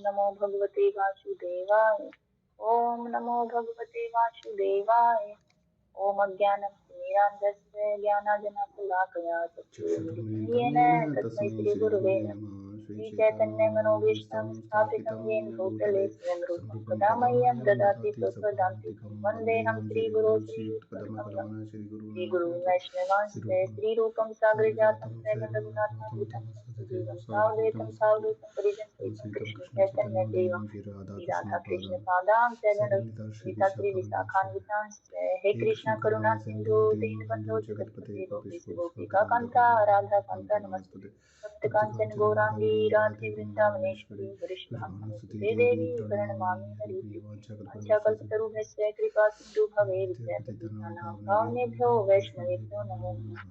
नमो भगवते वासुदेवाय। ओम नमो भगवते वासुदेवाय। ओम अज्ञानतिमिरान्धस्य ज्ञानाञ्जनशलाकया चक्षुरुन्मिलितं येन तस्मै श्रीगुरवे नमः। श्रीचैतन्यमनोभीष्टं स्थापितं येन भूतले स्वयं रूपं कदा मह्यं ददाति स्वपदान्तिकं। वन्देऽहं श्रीगुरो श्रीयुक्तपदकमलं श्रीगुरुं वैष्णवांश्च श्रीरूपं साग्रजातं त्रैगं रघुनाथान्वितं देवं सावधूतं परिजनसहितं कृष्ण चैतन्य देवं श्री राधा कृष्ण पादां सगणा विशाखान्वितांश्च। हे कृष्ण करुणा सिंधु दीनबंधु जगत्पते गोपेश गोपिका कांता राधा कांता नमस्ते। भक्त कांचन गौरांगी राधे वृंदावनेश्वरी वृषभानुसुते देवी प्रणमामि हरिप्रिये। वाञ्छाकल्पतरुभ्यश्च कृपा सिन्धु भवेत् पतितानां पावनेभ्यो वैष्णवेभ्यो नमो नमः।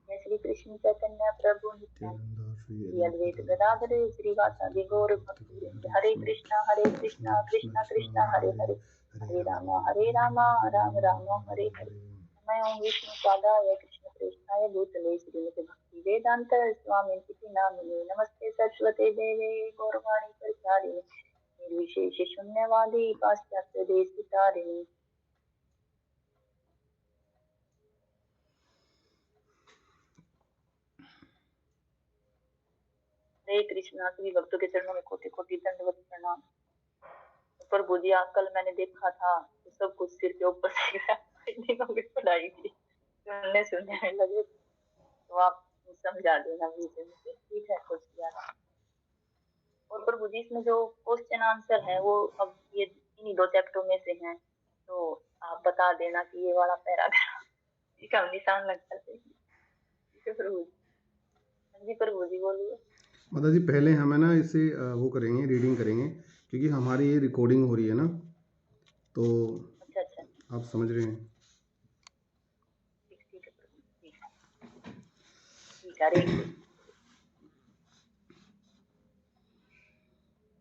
जय श्री कृष्ण चैतन्य प्रभु नित्यानंद श्री अद्वैत गदाधर श्रीवासादि गौर भक्तवृंद। हरे कृष्णा कृष्णा कृष्णा हरे हरे, हरे राम राम राम हरे हरे। नमो विष्णुपादाय कृष्ण प्रेष्ठाय भूतले श्रीमते भक्ति वेदांत स्वामी नामिने। नमस्ते सरस्वते देवे गौरवाणी प्रचारिणे निर्विशेष शून्यवादी पाश्चात्य देशतारिणे। हरे कृष्णा। सभी भक्तों के चरणों में कोटि कोटि दंडवत प्रणाम। प्रभु जी कल मैंने देखा था तो सब कुछ सिर के ऊपर से दिनों की पढ़ाई की सुनने लगे तो आप समझा देना मुझे, ठीक है कुछ ज्यादा। और प्रभु जी इसमें जो क्वेश्चन आंसर है वो अब ये इन्हीं 2 चैप्टरों में से हैं, तो आप बता देना कि ये वाला पैराग्राफ ठीक है, निशान लग जाते हैं। ठीक है प्रभु जी। प्रभु जी बोलिए। माता जी पहले हमें ना इसे वो करेंगे, रीडिंग करेंगे क्योंकि हमारी ये रिकॉर्डिंग हो रही है ना, तो अच्छा आप समझ रहे हैं। ठीक है प्रभु, ठीक है।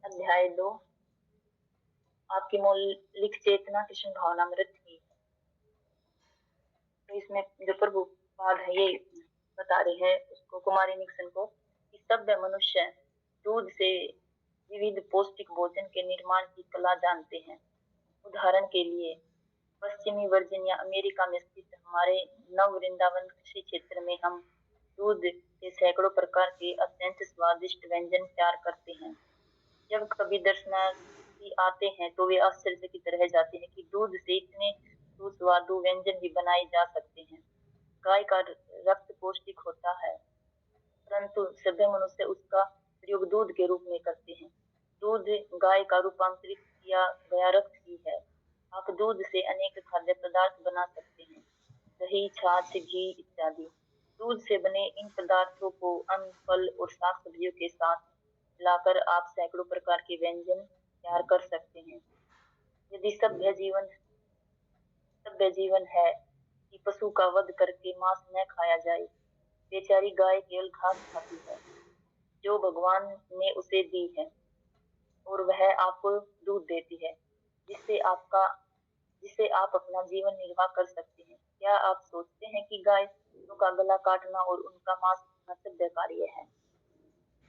अध्याय 2 आपकी मौलिक चेतना कृष्ण भावनामृत की। तो इसमें जो प्रभुपाद है ये बता रहे हैं उसको, कुमारी निक्सन को, कि सभ्य मनुष्य दूध से विविध पौष्टिक भोजन के निर्माण की कला जानते हैं। उदाहरण के लिए पश्चिमी वर्जीनिया अमेरिका में स्थित हमारे नव वृंदावन कृषि क्षेत्र में हम दूध के सैकड़ों प्रकार के अत्यंत स्वादिष्ट व्यंजन तैयार करते हैं। जब कभी दर्शनार्थी आते हैं तो वे आश्चर्यचकित रह जाते हैं कि दूध से इतने सुस्वादु व्यंजन भी बनाए जा सकते हैं। गाय का रक्त पौष्टिक होता है परंतु सभ्य मनुष्य उसका प्रयोग दूध के रूप में करते हैं। दूध गाय का रूपांतरित किया गया रक्त ही है। आप दूध से अनेक खाद्य पदार्थ बना सकते हैं, दही, छाछ, घी इत्यादि। दूध से बने इन पदार्थों को अन्न, फल और शाक सब्जियों के साथ मिलाकर आप सैकड़ों प्रकार के व्यंजन तैयार कर सकते हैं। यदि सभ्य जीवन है कि पशु का वध करके मांस न खाया जाए। बेचारी गाय केवल घास खाती है जो भगवान ने उसे दी है और वह आपको दूध देती है जिससे आप अपना जीवन निर्वाह कर सकते हैं। क्या आप सोचते हैं कि गाय का गला काटना और उनका मांस खाना सभ्य कार्य है?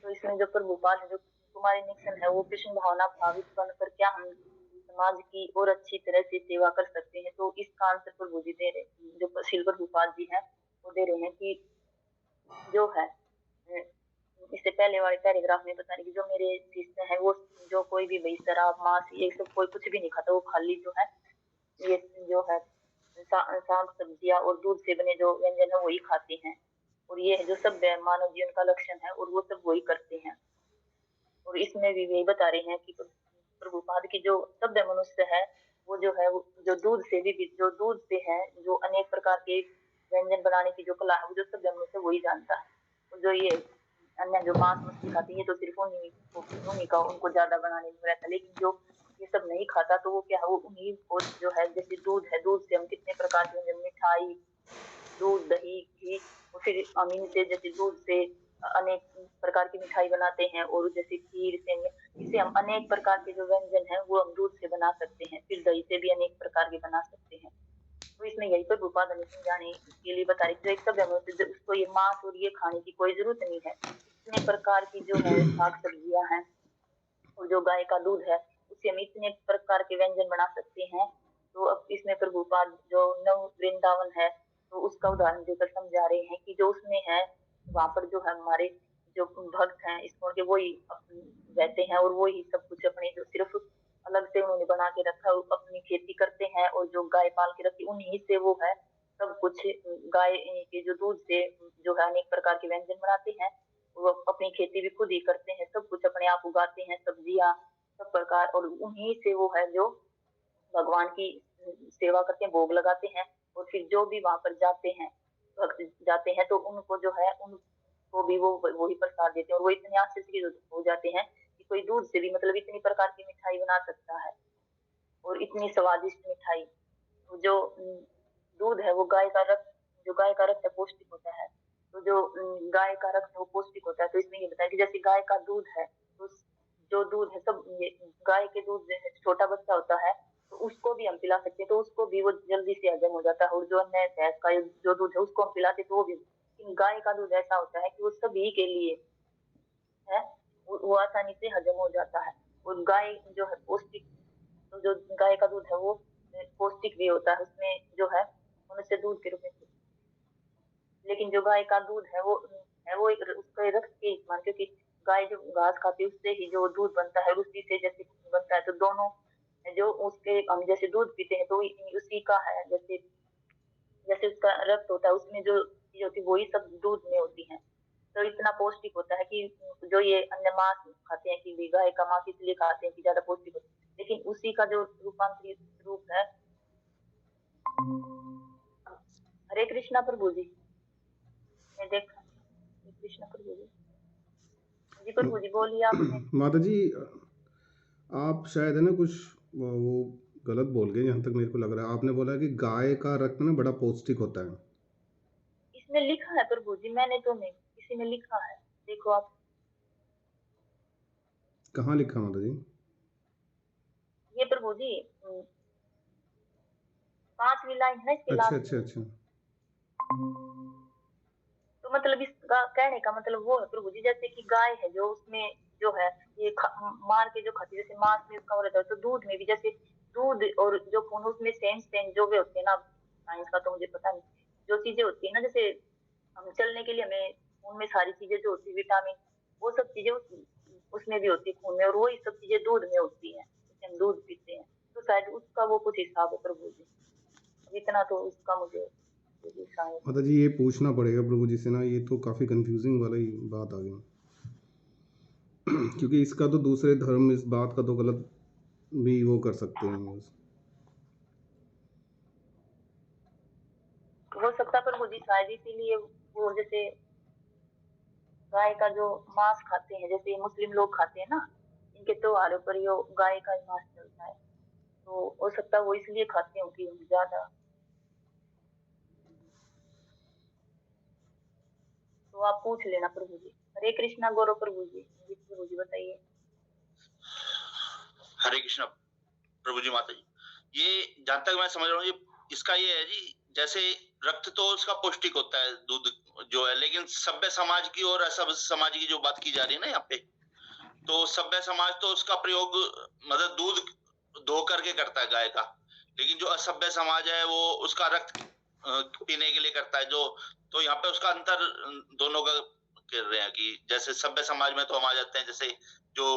तो इसमें जो प्रभुपाद जो कुमारी निक्सन है वो कृष्ण भावना भावित बनकर क्या हम समाज की और अच्छी तरह से सेवा कर सकते हैं? तो इसका आंसर प्रभु जी दे रहे, जो श्रील प्रभुपाद जी है वो दे रहे हैं कि जो है इससे पहले वाले पैराग्राफ में बता रही कि जो मेरे शिष्य है वो जो कोई भी भाई शराब, मांस ये सब कोई कुछ भी नहीं खाता, वो खाली जो है ये जो है साग सब्जियां और दूध से बने जो व्यंजन है वही खाते हैं। और ये जो सब मानव जीवन का लक्षण है और वो सब वही करते हैं। और इसमें भी यही बता रहे हैं कि प्रभुपाद की जो सभ्य मनुष्य है वो जो है जो दूध से भी जो दूध से है जो अनेक प्रकार के व्यंजन बनाने की जो कला है वो जो सभ्य मनुष्य वही जानता है। जो ये अन्य जो मांस मछली खाती है तो सिर्फ उन्हीं का उनको ज्यादा बनाने में रहता है, लेकिन जो ये सब नहीं खाता तो वो क्या है वो उन्हीं को जो है, जैसे दूध है, दूध से हम कितने प्रकार के मिठाई, दूध, दही, घी और फिर अमीन से जैसे दूध से अनेक प्रकार की मिठाई बनाते हैं और जैसे खीर, सेवइयां, इससे हम अनेक प्रकार के जो व्यंजन है वो हम दूध से बना सकते हैं। फिर दही से भी अनेक प्रकार के बना सकते हैं। तो इसमें यही पर भूपाद हमें समझाने के लिए बता रही जो एक सभ्य मनुष्य उसको ये मांस और ये खाने की कोई जरूरत नहीं है। इतने प्रकार की जो है साग सब्जियां हैं और जो गाय का दूध है उससे हम इतने प्रकार के व्यंजन बना सकते हैं। तो अब इसमें प्रभुपाद जो नव वृंदावन है तो उसका उदाहरण देकर समझा रहे हैं कि जो उसमें है वहां पर जो है हमारे जो भक्त हैं इसको के वही रहते हैं और वही सब कुछ अपने जो सिर्फ अलग से उन्होंने बना के रखा है अपनी खेती करते हैं और जो गाय पाल के रखती उन्हीं से वो है सब कुछ गाय के जो दूध से जो है अनेक प्रकार के व्यंजन बनाते हैं। वो अपनी खेती भी खुद ही करते हैं सब कुछ अपने आप उगाते हैं सब्जियां सब प्रकार और उन्हीं से वो है जो भगवान की सेवा करते हैं भोग लगाते हैं और फिर जो भी वहां पर जाते हैं भक्त जाते हैं तो उनको जो है उनको भी वो वही प्रसाद देते हैं और वो इतने आश्चर्य हो जाते हैं कि कोई दूध से भी मतलब इतनी प्रकार की मिठाई बना सकता है और इतनी स्वादिष्ट मिठाई। तो जो दूध है वो गाय का रक्त जो गाय का रक्त है पौष्टिक होता है। तो जो गाय का रक्त है वो पौष्टिक होता है तो इसमें ये बताया कि जैसे गाय का दूध है तो जो दूध है सब गाय के दूध जैसे छोटा बच्चा होता है तो उसको भी हम पिला सकते हैं तो उसको भी वो जल्दी से हजम हो जाता है और जो अन्य भैंस का जो दूध है उसको हम पिलाते तो वो भी। गाय का दूध ऐसा होता है कि वो सभी के लिए है वो आसानी से हजम हो जाता है और गाय जो है पौष्टिक तो जो गाय का दूध है वो पौष्टिक भी होता है उसमें जो है मनुष्य दूध के रूप में। लेकिन जो गाय का दूध है वो एक उसका रक्त के समान क्योंकि गाय जो घास खाती है उससे ही जो दूध बनता है उसी से जैसे बनता है तो दोनों जो उसके हम जैसे दूध पीते हैं तो उसी का है जैसे जैसे उसका रक्त होता है उसमें जो चीज होती है वही सब दूध में होती है। तो इतना पौष्टिक होता है कि जो ये अन्य मांस खाते हैं कि गाय का मांस इसलिए खाते हैं कि ज्यादा पौष्टिक होता है लेकिन उसी का जो रूपांतरित रूप है। हरे कृष्णा प्रभु जी मैं देखा हरे कृष्णा प्रभु जी जी प्रभु जी बोलिए आपने। माता जी आप शायद है ना कुछ वो गलत बोल गए जहाँ तक मेरे को लग रहा है। आपने बोला कि गाय का रक्त ना बड़ा पौष्टिक होता है। इसमें लिखा है प्रभु जी मैंने तो नहीं किसी में लिखा है देखो आप। कहाँ लिखा माता जी? ये प्रभु जी 5वीं लाइन है इसके अच्छा लास्ट अच्छा में। अच्छा। तो मतलब इसका कहने का मतलब वो है प्रभु जी जैसे कि गाय है जो उसमें जो है ये मार के जो खाती है जैसे मांस में उसका हो रहता है तो दूध में भी जैसे दूध और जो खून उसमें सेम सेम जो भी होते हैं ना साइंस का तो मुझे पता नहीं जो चीजें होती है ना जैसे हम चलने के लिए हमें खून में सारी चीजें जो होती है विटामिन वो सब चीजें उसमें भी होती है खून में और वही सब चीजें दूध में होती है जैसे हम दूध पीते हैं तो शायद उसका वो कुछ हिसाब है प्रभु जी। अब इतना तो उसका मुझे शायद माता जी ये पूछना पड़ेगा प्रभु जी से ना। ये तो काफ़ी कंफ्यूजिंग वाला ही बात आ गई क्योंकि इसका तो दूसरे धर्म इस बात का तो गलत भी वो कर सकते हैं यूज। हो सकता प्रभु जी शायद इसीलिए वो जैसे गाय का जो मांस खाते हैं जैसे मुस्लिम लोग खाते हैं ना इनके त्योहारों पर ये गाय का ही मांस चलता है तो हो सकता है वो इसलिए खाते हो कि ज्यादा। तो आप पूछ लेना प्रभु जी। हरे कृष्णा गौरव प्रभु जी जी प्रभु जी बताइए। हरे कृष्णा प्रभु जी माता जी ये जहां तक मैं समझ रहा हूँ ये इसका ये है जी जैसे रक्त तो उसका पौष्टिक होता है दूध जो है लेकिन सभ्य समाज की और असभ्य समाज की जो बात की जा रही है ना यहाँ पे तो सभ्य समाज तो उसका प्रयोग मतलब दूध धो करके करता है गाय का लेकिन जो असभ्य समाज है वो उसका रक्त पीने के लिए करता है जो तो यहाँ पे उसका अंतर दोनों का कर रहे हैं कि जैसे सभ्य समाज में तो हम आ जाते हैं जैसे जो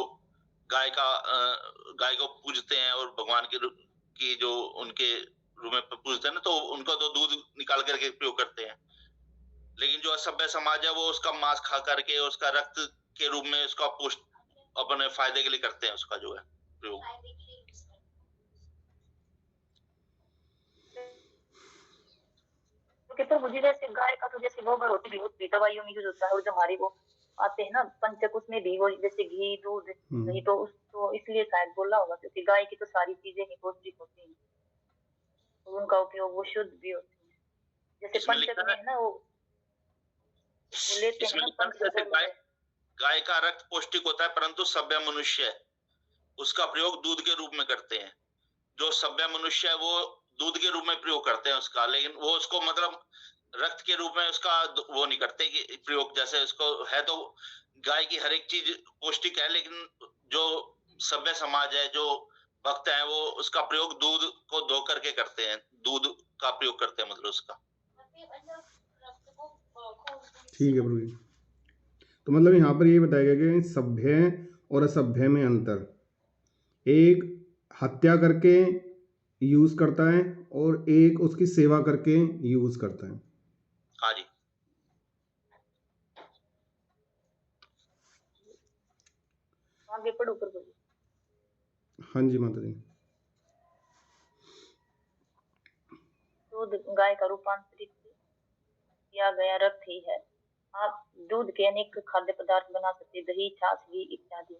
गाय को पूजते हैं और भगवान की जो उनके रूप में पूजते हैं ना तो उनका तो दूध निकाल करके प्रयोग करते हैं लेकिन जो असभ्य समाज है वो उसका मांस खा करके उसका रक्त के रूप में उसका पोस्ट अपने फायदे के लिए करते हैं उसका जो है प्रयोग। तो प्रभु जी जैसे गाय का तो जैसे गोबर होती है दवाइयों में यूज होता है और जो हमारी वो आते हैं ना पंचक उसमें भी वो जैसे घी दूध दही तो उसको इसलिए शायद बोला होगा क्योंकि गाय की तो सारी चीजें ही पौष्टिक होती हैं और उनका उपयोग वो शुद्ध भी होती है जैसे पंचक में है ना वो लेते हैं ना पंचक। गाय का रक्त पौष्टिक होता है परंतु सभ्य मनुष्य है उसका प्रयोग दूध के रूप में करते हैं जो सभ्य मनुष्य है वो दूध के रूप में प्रयोग करते हैं उसका लेकिन वो उसको मतलब रक्त के रूप में उसका वो नहीं करते कि प्रयोग जैसे उसको है तो गाय की हर एक चीज पौष्टिक है लेकिन जो सभ्य समाज है, जो भक्त हैं, वो उसका प्रयोग दूध को धो करके करते हैं, दूध का प्रयोग करते हैं, मतलब उसका। ठीक है प्रभु जी। तो मतलब यहाँ पर ये बताया गया कि सभ्य और असभ्य में अंतर, एक हत्या करके यूज करता है और एक उसकी सेवा करके यूज करता है। हाँ जी। आगे पढ़ो प्रभु जी। हाँ जी माता जी। दूध गाय का रूपांतरित किया गया रक्त ही है। आप दूध के अनेक खाद्य पदार्थ बना सकते हैं, दही, छाछ, घी इत्यादि।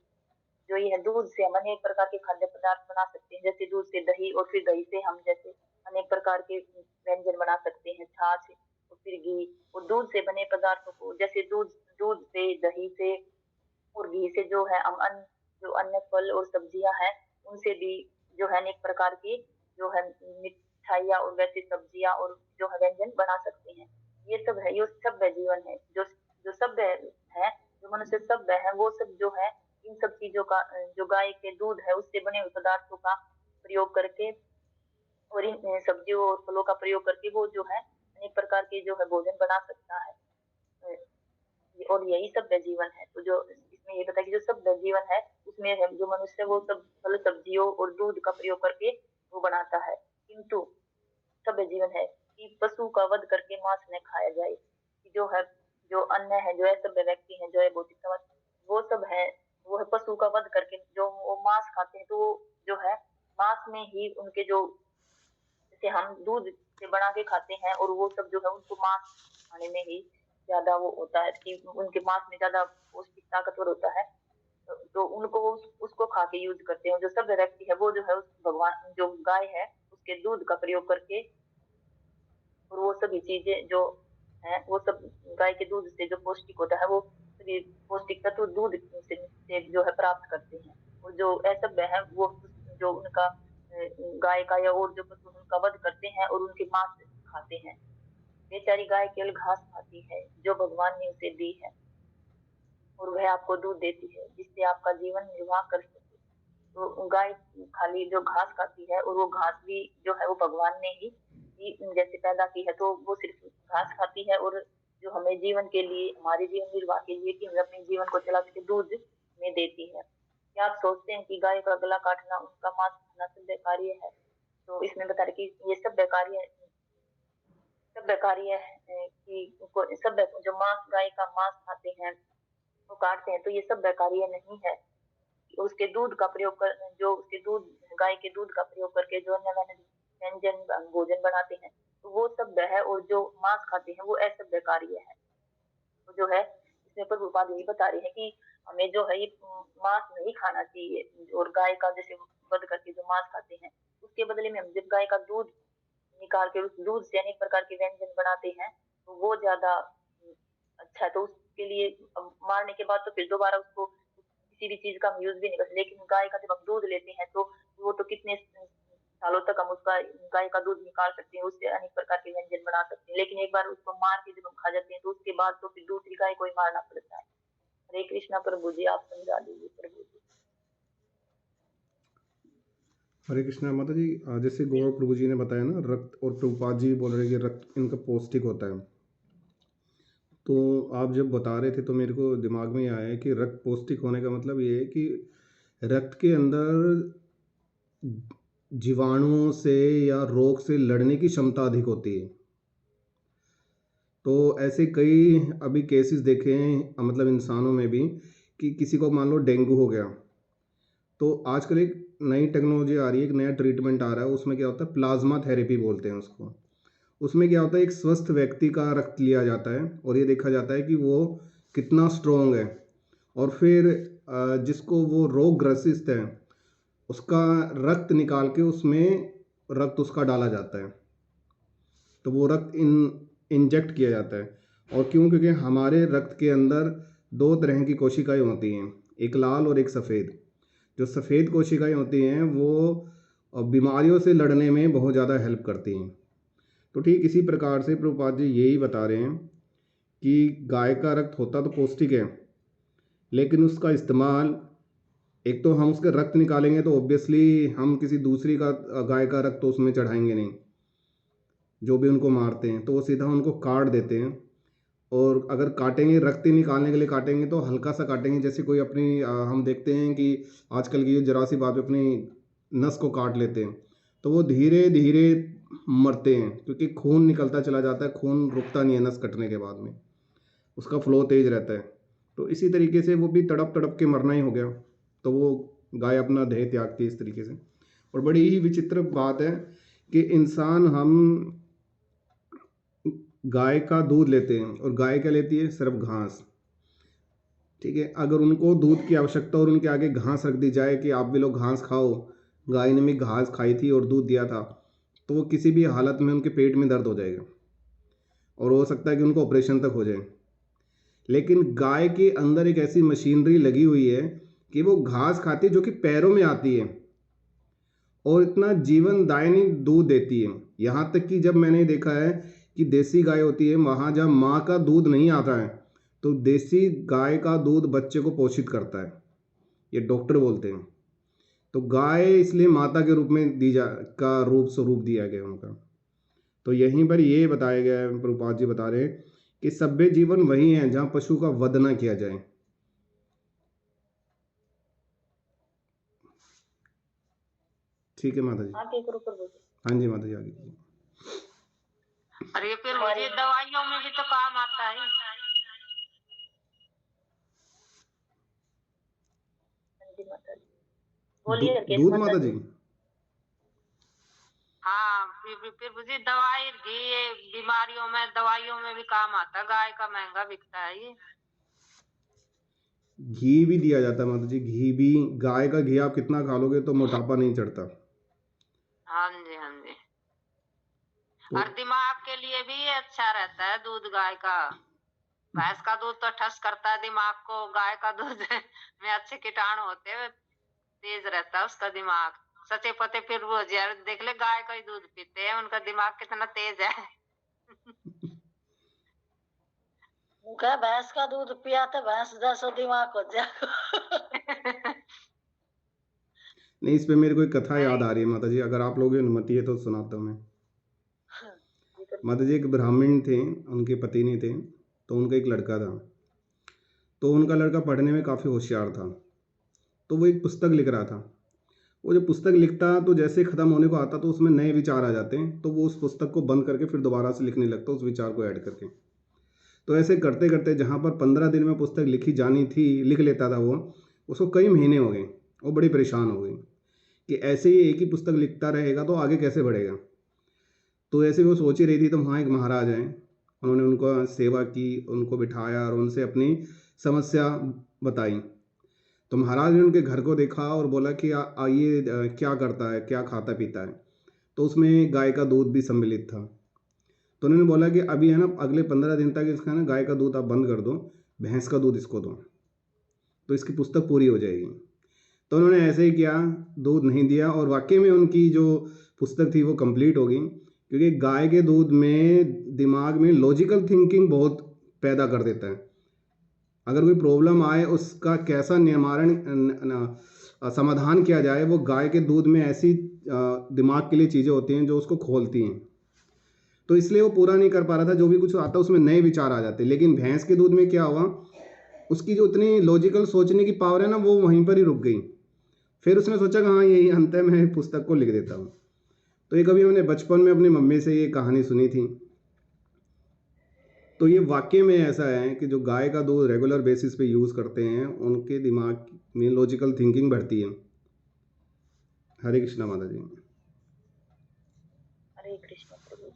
जो ये है, दूध से हम अनेक प्रकार के खाद्य पदार्थ बना सकते हैं, जैसे दूध से दही, और फिर दही से हम जैसे अनेक प्रकार के व्यंजन बना सकते हैं, छाछ और फिर घी। और दूध से बने पदार्थों को, जैसे दूध दूध से, दही से और घी से जो है हम जो अन्य फल और सब्जियां हैं, उनसे भी जो है अनेक प्रकार की जो है मिठाइयाँ और वैसे सब्जियां और जो है व्यंजन बना सकते हैं। ये सब है, ये सभ्य जीवन है। जो जो सभ्य है, जो मनुष्य सभ्य है, वो सब जो है इन सब चीजों का, जो गाय के दूध है उससे बने हुए पदार्थों का प्रयोग करके और इन सब्जियों और फलों का प्रयोग करके वो जो है अनेक प्रकार के जो है भोजन बना सकता है। और यही सभ्य जीवन है। तो जो इसमें ये बताया कि जो सभ्य जीवन है उसमें जो मनुष्य वो सब फल, सब्जियों और दूध का प्रयोग करके वो बनाता है। किंतु सभ्य जीवन है कि पशु का वध करके मांस न खाया जाए। जो है, जो अन्य है, जो असभ्य व्यक्ति है, जो है भौतिक समाज, वो सब है, वो है पशु का वध करके जो वो मांस खाते हैं, तो वो जो है मांस में ही उनके जो, जैसे हम दूध से बना के खाते हैं और वो सब जो है उनको मांस खाने में ही ज्यादा वो होता है कि उनके मांस में ज्यादा पौष्टिक ताकतवर होता है, तो उनको उसको खा के यूज करते हैं। जो सभ्य व्यक्ति है वो जो है उस भगवान, जो गाय है उसके दूध का प्रयोग करके और वो सभी चीजें जो है वो सब गाय के दूध से जो पौष्टिक होता है वो सभी पौष्टिक तत्व दूध से जो है प्राप्त करते हैं। और जो असभ्य है वो जो उनका गाय का या और जो पशु उनका वध करते हैं और उनके मांस खाते हैं। बेचारी गाय केवल घास खाती है जो भगवान ने उसे दी है, और वह आपको दूध देती है जिससे आपका जीवन निर्वाह कर सके। तो गाय खाली जो घास खाती है, और वो घास भी जो है वो भगवान ने ही जैसे पैदा की है, तो वो सिर्फ घास खाती है। और जो हमें जीवन के लिए, हमारे जीवन निर्वाह के लिए कि हम अपने जीवन को चला सके, दूध में देती है। क्या आप सोचते हैं कि गाय का गला काटना, उनका मांस खाना सभ्य कार्य है? तो इसमें बता रहे कि ये सभ्य कार्य है कि सभ्य जो मांस, गाय का मांस खाते हैं, वो काटते हैं, तो ये सभ्य कार्य नहीं है। उसके दूध का प्रयोग कर, जो उसके दूध, गाय के दूध का प्रयोग करके जो अन्य व्यंजन भोजन बनाते हैं, तो वो सभ्य है। और जो मांस खाते हैं वो असभ्य कार्य है। तो जो है इसमें प्रभुपाद यही बता रहे हैं कि हमें जो है ये मांस नहीं खाना चाहिए। और गाय का जैसे वध करके जो मांस खाते हैं, उसके बदले में हम जब गाय का दूध निकाल के उस दूध से अनेक प्रकार के व्यंजन बनाते हैं, तो वो ज्यादा अच्छा है। तो उसके लिए मारने के बाद तो फिर दोबारा उसको किसी भी चीज का हम यूज भी नहीं करते। लेकिन गाय का जब हम दूध लेते हैं तो वो तो कितने सालों तक हम उसका, गाय का दूध निकाल सकते हैं, उससे अनेक प्रकार के व्यंजन बना सकते हैं। लेकिन एक बार उसको मार के जब हम खा जाते हैं, तो उसके बाद तो फिर दूसरी गाय को ही मारना पड़ता है। हरे कृष्णा प्रभु जी, आप समझा दीजिए प्रभु जी। हरे कृष्णा माता जी। जैसे गौरव प्रभु जी ने बताया ना रक्त, और प्रभुपाद जी बोल रहे हैं कि रक्त इनका पौष्टिक होता है। तो आप जब बता रहे थे तो मेरे को दिमाग में आया है कि रक्त पौष्टिक होने का मतलब ये है कि रक्त के अंदर जीवाणुओं से या रोग से लड़ने की क्षमता अधिक होती है। तो ऐसे कई अभी केसेस देखे हैं, मतलब इंसानों में भी, कि किसी को मान लो डेंगू हो गया, तो आजकल एक नई टेक्नोलॉजी आ रही है, एक नया ट्रीटमेंट आ रहा है, उसमें क्या होता है, प्लाज्मा थेरेपी बोलते हैं उसको। उसमें क्या होता है, एक स्वस्थ व्यक्ति का रक्त लिया जाता है और ये देखा जाता है कि वो कितना स्ट्रोंग है, और फिर जिसको वो रोग ग्रसित है उसका रक्त निकाल के उसमें रक्त उसका डाला जाता है, तो वो रक्त इंजेक्ट किया जाता है। और क्यों? क्योंकि हमारे रक्त के अंदर दो तरह की कोशिकाएं होती हैं, एक लाल और एक सफ़ेद। जो सफ़ेद कोशिकाएं होती हैं वो बीमारियों से लड़ने में बहुत ज़्यादा हेल्प करती हैं। तो ठीक इसी प्रकार से प्रभुपाद जी यही बता रहे हैं कि गाय का रक्त होता तो पौष्टिक है, लेकिन उसका इस्तेमाल एक तो हम उसके रक्त निकालेंगे तो ऑब्वियसली हम किसी दूसरी का गाय का रक्त तो उसमें चढ़ाएंगे नहीं, जो भी उनको मारते हैं तो वो सीधा उनको काट देते हैं। और अगर काटेंगे, रक्त ही निकालने के लिए काटेंगे तो हल्का सा काटेंगे, जैसे कोई अपनी हम देखते हैं कि आजकल की जो जरासी बात अपनी नस को काट लेते हैं, तो वो धीरे धीरे मरते हैं क्योंकि खून निकलता चला जाता है, खून रुकता नहीं है नस कटने के बाद में, उसका फ्लो तेज रहता है। तो इसी तरीके से वो भी तड़प तड़प के मरना ही हो गया, तो वो गाय अपना देह त्यागती है इस तरीके से। और बड़ी ही विचित्र बात है कि इंसान, हम गाय का दूध लेते हैं और गाय क्या लेती है, सिर्फ घास। ठीक है, अगर उनको दूध की आवश्यकता और उनके आगे घास रख दी जाए कि आप भी लोग घास खाओ, गाय ने भी घास खाई थी और दूध दिया था, तो वो किसी भी हालत में उनके पेट में दर्द हो जाएगा और हो सकता है कि उनको ऑपरेशन तक हो जाए। लेकिन गाय के अंदर एक ऐसी मशीनरी लगी हुई है कि वो घास खाती है जो कि पैरों में आती है और इतना जीवनदायिनी दूध देती है। यहाँ तक कि जब मैंने देखा है कि देसी गाय होती है, वहाँ जब माँ का दूध नहीं आता है तो देसी गाय का दूध बच्चे को पोषित करता है, ये डॉक्टर बोलते हैं। तो गाय इसलिए माता के रूप में स्वरूप दिया गया उनका। तो यहीं पर ये बताया गया है, प्रभुपाद जी बता रहे हैं कि सभ्य जीवन वही है जहाँ पशु का वध ना किया जाए। ठीक है माता जी। आगे करो प्रभु जी। हाँ जी माता जी, आगे कीजिए। अरे फिर मुझे दवाइयों में भी तो काम आता है। हाँ जी माता जी, बोलिए राकेश दूध माता माता जी। जी। हाँ, फिर मुझे दवाई घी, ये बीमारियों में दवाइयों में भी काम आता है। गाय का महंगा बिकता है ये। घी भी दिया जाता है माता जी, घी भी, गाय का घी आप कितना खा लोगे तो मोटापा नहीं चढ़ता। हाँ जी, हाँ जी। तो और दिमाग के लिए भी ये अच्छा रहता है दूध गाय का। भैंस का दूध तो ठस करता है दिमाग को, गाय का दूध में अच्छे कीटाणु होते हैं, तेज रहता है उसका दिमाग। सचे पते फिर वो देख ले, गाय का ही दूध पीते हैं, उनका दिमाग कितना तेज है। क्या भैंस का दूध पिया तो भैंस जैसा दिमाग हो जाएगा। नहीं, इस पे मेरे को एक कथा याद आ रही है माता जी, अगर आप लोगों की अनुमति है तो सुनाता हूँ मैं। माता जी, एक ब्राह्मण थे, उनके पति नहीं थे, तो उनका एक लड़का था। तो उनका लड़का पढ़ने में काफ़ी होशियार था, तो वो एक पुस्तक लिख रहा था। वो जो पुस्तक लिखता तो जैसे ख़त्म होने को आता तो उसमें नए विचार आ जाते हैं, तो वो उस पुस्तक को बंद करके फिर दोबारा से लिखने लगता उस विचार को ऐड करके। तो ऐसे करते करते जहाँ पर 15 दिन में पुस्तक लिखी जानी थी लिख लेता था वो, उसको कई महीने हो गए। वो बड़ी परेशान हो गई कि ऐसे ही एक ही पुस्तक लिखता रहेगा तो आगे कैसे बढ़ेगा। तो ऐसे वो सोच ही रही थी, तो वहाँ एक महाराज हैं, उन्होंने उनको सेवा की, उनको बिठाया और उनसे अपनी समस्या बताई। तो महाराज ने उनके घर को देखा और बोला कि ये क्या करता है, क्या खाता पीता है। तो उसमें गाय का दूध भी सम्मिलित था। तो उन्होंने बोला कि अभी है ना, अगले 15 दिन तक इसका ना गाय का दूध आप बंद कर दो, भैंस का दूध इसको दो, तो इसकी पुस्तक पूरी हो जाएगी। तो उन्होंने ऐसे ही किया, दूध नहीं दिया और वाकई में उनकी जो पुस्तक थी वो कंप्लीट हो गई, क्योंकि गाय के दूध में दिमाग में लॉजिकल थिंकिंग बहुत पैदा कर देता है। अगर कोई प्रॉब्लम आए उसका कैसा समाधान किया जाए, वो गाय के दूध में ऐसी दिमाग के लिए चीज़ें होती हैं जो उसको खोलती हैं। तो इसलिए वो पूरा नहीं कर पा रहा था, जो भी कुछ आता उसमें नए विचार आ जाते। लेकिन भैंस के दूध में क्या हुआ, उसकी जो उतनी लॉजिकल सोचने की पावर है ना, वो वहीं पर ही रुक गई। फिर उसने सोचा कि हाँ यही अंत है, मैं पुस्तक को लिख देता हूँ। तो ये कभी मैंने बचपन में अपनी मम्मी से ये कहानी सुनी थी। तो ये वाकई में ऐसा है कि जो गाय का दूध रेगुलर बेसिस पे यूज़ करते हैं उनके दिमाग में लॉजिकल थिंकिंग बढ़ती है। हरे कृष्णा माता जी। हरे कृष्ण प्रभु जी।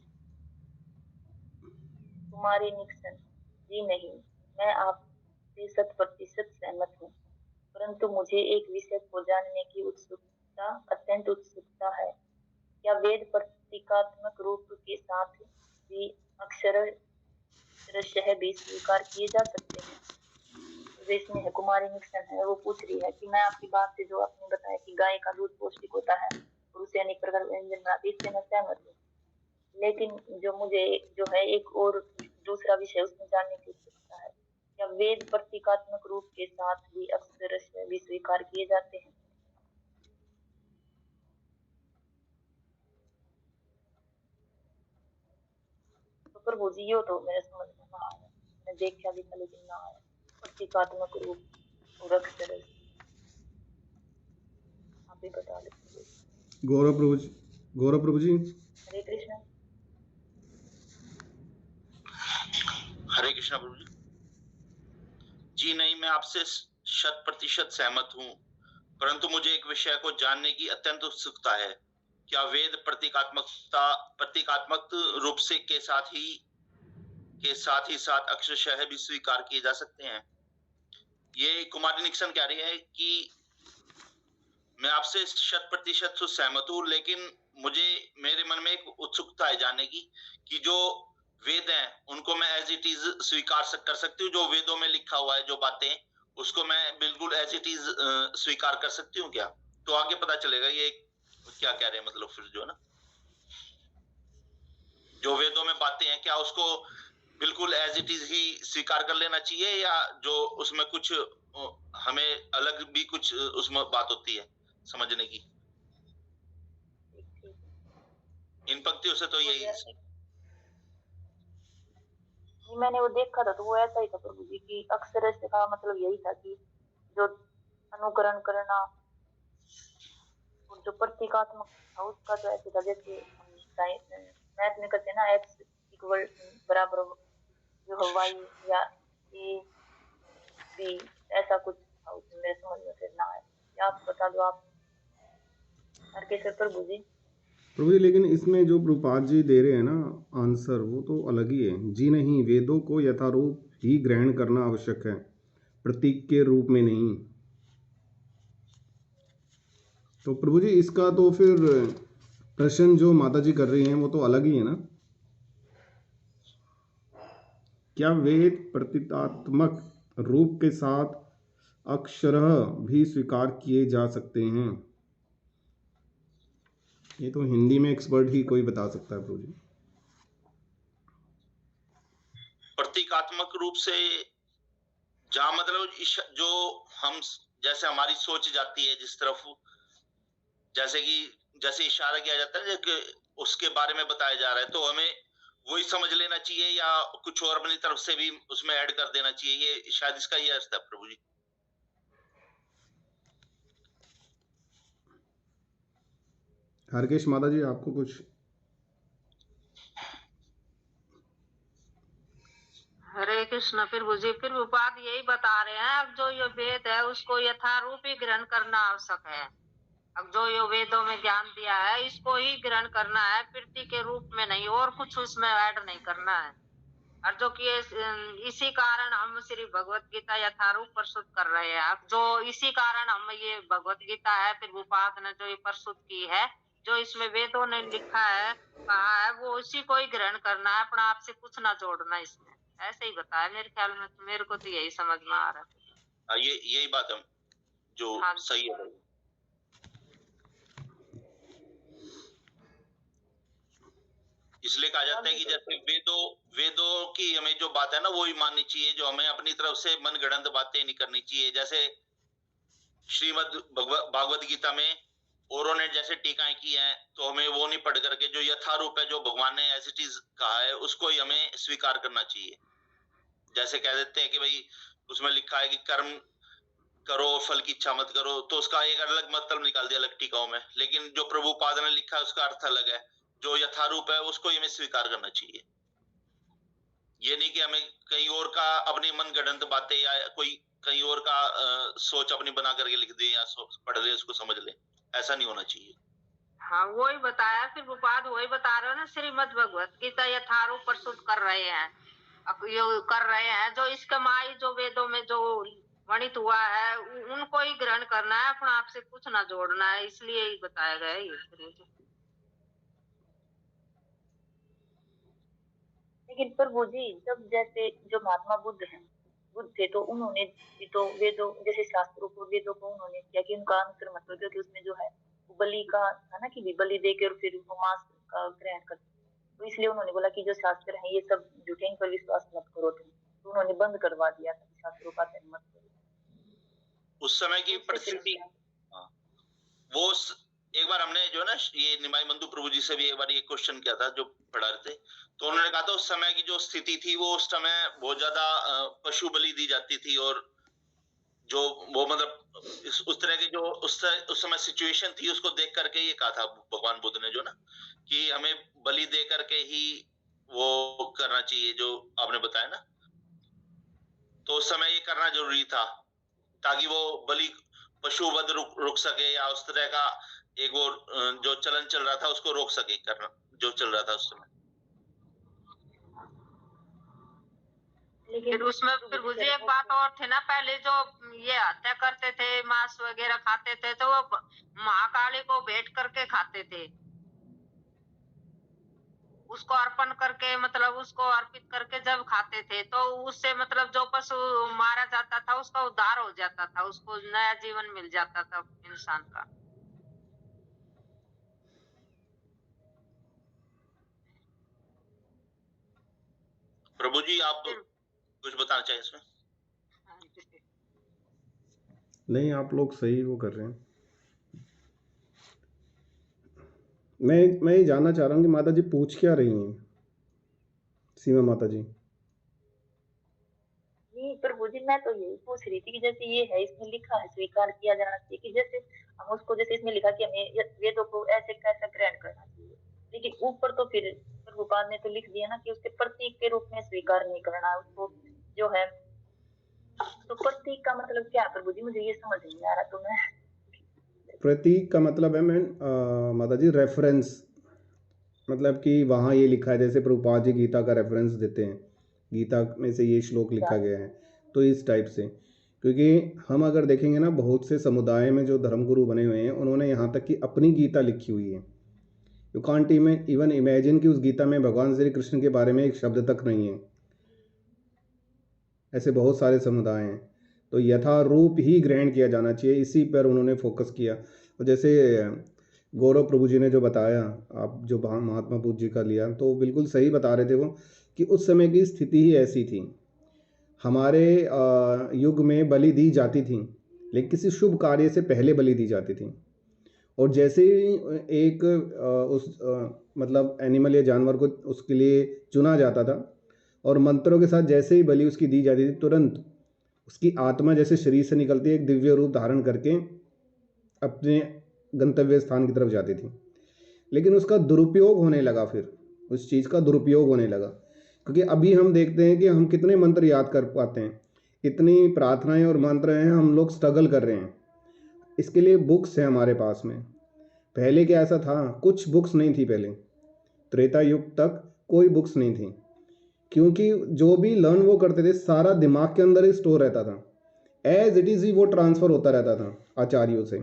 कुमारी निक्सन जी, नहीं, मैं आपसे 100% सहमत हूँ, परंतु मुझे एक विषय को जानने की उत्सुकता, अत्यंत उत्सुकता है। क्या वेद प्रतीकात्मक रूप के साथ भी अक्षरशः भी स्वीकार किए जा सकते हैं? जो इसमें है, कुमारी निक्सन है, वो पूछ रही है कि मैं आपकी बात से जो आपने बताया कि गाय का दूध पौष्टिक होता है और उसे अनेक प्रकार व्यंजन बनाते, इससे मैं सहमत हूँ। लेकिन जो मुझे जो है एक और दूसरा विषय उसमें जानने की उत्सुकता है क्या वेद प्रतीकात्मक रूप के साथ भी अक्षरशः भी स्वीकार किए जाते हैं? तो प्रभु जी यो तो मेरे समझ में ना आया, मैं देखा भी था लेकिन ना आया, प्रतीकात्मक रूप और अक्षरशः, आप भी बता दीजिए। गौरव प्रभु जी। हरे कृष्ण। हरे कृष्णा प्रभु जी। जी नहीं, मैं आपसे 100% सहमत हूँ, परंतु मुझे एक विषय को जानने की अत्यंत उत्सुकता है। क्या वेद प्रतीकात्मक रूप से के साथ ही साथ अक्षरशः भी स्वीकार किए जा सकते हैं? ये कुमारी निक्सन कह रही है कि मैं आपसे 100% सहमत हूँ, लेकिन मेरे मन में एक उत्सुकता है जानने की कि जो वेद हैं उनको मैं एज इट इज स्वीकार कर सकती हूँ। जो वेदों में लिखा हुआ है जो बातें, उसको मैं बिल्कुल एज इट इज स्वीकार कर सकती हूँ क्या? तो आगे पता चलेगा ये क्या कह रहे हैं, मतलब फिर जो है ना, जो वेदों में बातें हैं क्या उसको बिल्कुल एज इट इज ही स्वीकार कर लेना चाहिए, या जो उसमें कुछ हमें अलग भी कुछ उसमें बात होती है समझने की? इन पंक्तियों से तो यही नहीं, मैंने वो देखा था तो वो ऐसा ही था प्रभु जी की अक्षरशः का मतलब यही था कि जो अनुकरण करना और जो प्रतीकात्मक था उसका तो ऐसे था जैसे मैथ में करते हैं ना, एक्स इक्वल बराबर जो है y या ए बी, ऐसा कुछ था उसमें, मेरे समझ में फिर ना आया। क्या आप बता दो आप हर कैसे प्रभु जी। प्रभु जी, लेकिन इसमें जो प्रभुपाद जी दे रहे हैं ना आंसर, वो तो अलग ही है। जी नहीं, वेदों को यथारूप ही ग्रहण करना आवश्यक है, प्रतीक के रूप में नहीं। तो प्रभु जी इसका तो फिर प्रश्न जो माता जी कर रही हैं वो तो अलग ही है ना। क्या वेद प्रतीकात्मक रूप के साथ अक्षरः भी स्वीकार किए जा सकते हैं? ये तो हिंदी में एक्सपर्ट ही कोई बता सकता है प्रभु जी। प्रतीकात्मक रूप से जहां मतलब जो हम जैसे हमारी सोच जाती है जिस तरफ, जैसे इशारा किया जाता है कि उसके बारे में बताया जा रहा है, तो हमें वही समझ लेना चाहिए या कुछ और अपनी तरफ से भी उसमें ऐड कर देना चाहिए? ये शायद इसका ये अर्थ है प्रभु जी। हरकेश माता जी, आपको कुछ? हरे कृष्ण। फिर प्रभुपाद यही बता रहे हैं, अब जो ये वेद है उसको यथारूप ही ग्रहण करना आवश्यक है। अब जो ये वेदों में ज्ञान दिया है इसको ही ग्रहण करना है, प्रति के रूप में नहीं, और कुछ उसमें ऐड नहीं करना है। और जो कि इसी कारण हम श्री भगवत गीता यथारूप प्रस्तुत कर रहे हैं। अब जो इसी कारण हम ये भगवत गीता है प्रभुपाद ने जो ये प्रस्तुत की है, जो इसमें वेदों ने लिखा है कहा है, वो उसी को ही ग्रहण करना है, अपना आप से कुछ ना जोड़ना इसमें। ऐसे ही बताया मेरे ख्याल में, तो मेरे को तो यही समझ में आ रहा है। ये यही बात है जो सही है। इसलिए कहा जाता है कि जैसे वेदों की हमें जो बात है ना वो ही माननी चाहिए, जो हमें अपनी तरफ से मनगढ़ंत बातें नहीं करनी चाहिए। जैसे श्रीमद् भागवत गीता में औरों ने जैसे टीकाएं की हैं, तो हमें वो नहीं पढ़ करके जो यथारूप है, जो भगवान ने एज इट इज कहा है, उसको ही हमें स्वीकार करना चाहिए। जैसे कह देते हैं कि भाई उसमें लिखा है कि कर्म करो फल की इच्छा मत करो, तो उसका एक अलग मतलब निकाल दिया अलग टीकाओं में, लेकिन जो प्रभुपाद ने लिखा है उसका अर्थ अलग है। जो यथारूप है उसको ही हमें स्वीकार करना चाहिए। ये नहीं कि हमें कहीं और का अपनी मनगढ़ंत बातें या कोई कहीं और का सोच अपनी बना करके लिख दे या पढ़ ले उसको समझ ले, ऐसा नहीं होना चाहिए। हाँ, वही बताया फिर प्रभुपाद, वही बता रहे हो ना, श्रीमद् भगवत गीता यथारूप प्रस्तुत कर रहे हैं। अब ये कर रहे हैं जो इसका माई जो वेदों में जो वर्णित हुआ है उनको ही ग्रहण करना है, अपना आप से कुछ ना जोड़ना है, इसलिए ही बताया गया है ये। लेकिन प्रभु जी जब जैसे जो महात्मा बुद्ध हैं, बुद्ध थे, तो उन्होंने भी तो वेदों जैसे शास्त्रों को वेदों को उन्होंने किया कि उनका अंतर मतलब, क्योंकि उसमें जो है वो बलि का था ना कि बलि देकर फिर वो मांस का ग्रहण करते, तो इसलिए उन्होंने बोला कि जो शास्त्र है ये सब झूठे, इन पर विश्वास मत करो तुम। तो उन्होंने बंद करवा दिया था छात्रों का अध्ययन मत करो। उस समय की उससे फिर परिस्थिति। हाँ, एक बार हमने जो है ना ये निमाई बंधु प्रभु जी से भी एक बार ये क्वेश्चन किया था जो पढ़ा रहे थे, तो उन्होंने कहा था उस समय की जो स्थिति थी वो उस समय बहुत ज्यादा पशु बलि दी जाती थी, और जो वो मतलब उस तरह की जो उस समय सिचुएशन थी उसको देख करके ये कहा था भगवान बुद्ध ने जो ना कि हमें बलि दे करके ही वो करना चाहिए जो आपने बताया ना, तो उस समय ये करना जरूरी था ताकि वो बलि पशु वध रुक सके, या उस तरह का एक वो जो चलन चल रहा था उसको रोक सके करना जो चल रहा था उस समय। फिर उसमें फिर मुझे एक बात और थी ना, पहले जो ये हत्या करते थे मांस वगैरह खाते थे तो वो महाकाली को भेंट करके खाते थे, उसको अर्पण करके मतलब उसको अर्पित करके जब खाते थे तो उससे मतलब जो पशु मारा जाता था उसका उद्धार हो जाता था, उसको नया जीवन मिल जाता था इंसान का। प्रभु जी आप फिर कुछ बताना चाहिए इसमें? नहीं, आप लोग सही वो कर रहे हैं। मैं ये जानना चाह रहा हूँ कि माता जी पूछ क्या रही हैं, सीमा माता जी। नहीं प्रभु जी, मैं तो यही पूछ रही थी कि जैसे ये है इसमें लिखा है स्वीकार किया जाना चाहिए, कि जैसे हम उसको जैसे इसमें लिखा कि हमें वेदों को ऐसे कैसा ग्रहण करना चाहिए, लेकिन ऊपर तो फिर प्रभुपाद ने तो लिख दिया ना कि उसके प्रतीक के रूप में स्वीकार नहीं करना उसको जो है। तो प्रतीक का मतलब क्या है प्रभु जी, मुझे ये समझ नहीं आ रहा। तो मैं प्रतीक का मतलब है मैं माता जी रेफरेंस, मतलब कि वहाँ ये लिखा है, जैसे प्रभुपाद जी गीता का रेफरेंस देते हैं, गीता में से ये श्लोक लिखा गया है, तो इस टाइप से। क्योंकि हम अगर देखेंगे ना, बहुत से समुदाय में जो धर्मगुरु बने हुए हैं उन्होंने यहाँ तक कि अपनी गीता लिखी हुई है। यू कांट इवन इमेजिन कि उस गीता में भगवान श्री कृष्ण के बारे में एक शब्द तक नहीं है। ऐसे बहुत सारे समुदाय हैं, तो यथारूप ही ग्रहण किया जाना चाहिए, इसी पर उन्होंने फोकस किया। और जैसे गौरव प्रभु जी ने जो बताया, आप जो महात्मा बुद्ध जी का लिया, तो बिल्कुल सही बता रहे थे वो, कि उस समय की स्थिति ही ऐसी थी। हमारे युग में बलि दी जाती थी, लेकिन किसी शुभ कार्य से पहले बलि दी जाती थी। और जैसे ही एक मतलब एनिमल या जानवर को उसके लिए चुना जाता था, और मंत्रों के साथ जैसे ही बलि उसकी दी जाती थी, तुरंत उसकी आत्मा जैसे शरीर से निकलती है, एक दिव्य रूप धारण करके अपने गंतव्य स्थान की तरफ जाती थी। लेकिन उसका दुरुपयोग होने लगा, फिर उस चीज़ का दुरुपयोग होने लगा। क्योंकि अभी हम देखते हैं कि हम कितने मंत्र याद कर पाते हैं, इतनी प्रार्थनाएं और मंत्र हैं, हम लोग स्ट्रगल कर रहे हैं। इसके लिए बुक्स हैं हमारे पास में। पहले क्या ऐसा था, कुछ बुक्स नहीं थी पहले, त्रेता युग तक कोई बुक्स नहीं थी। क्योंकि जो भी लर्न वो करते थे सारा दिमाग के अंदर ही स्टोर रहता था, एज इट इज़ ही वो ट्रांसफ़र होता रहता था आचार्यों से।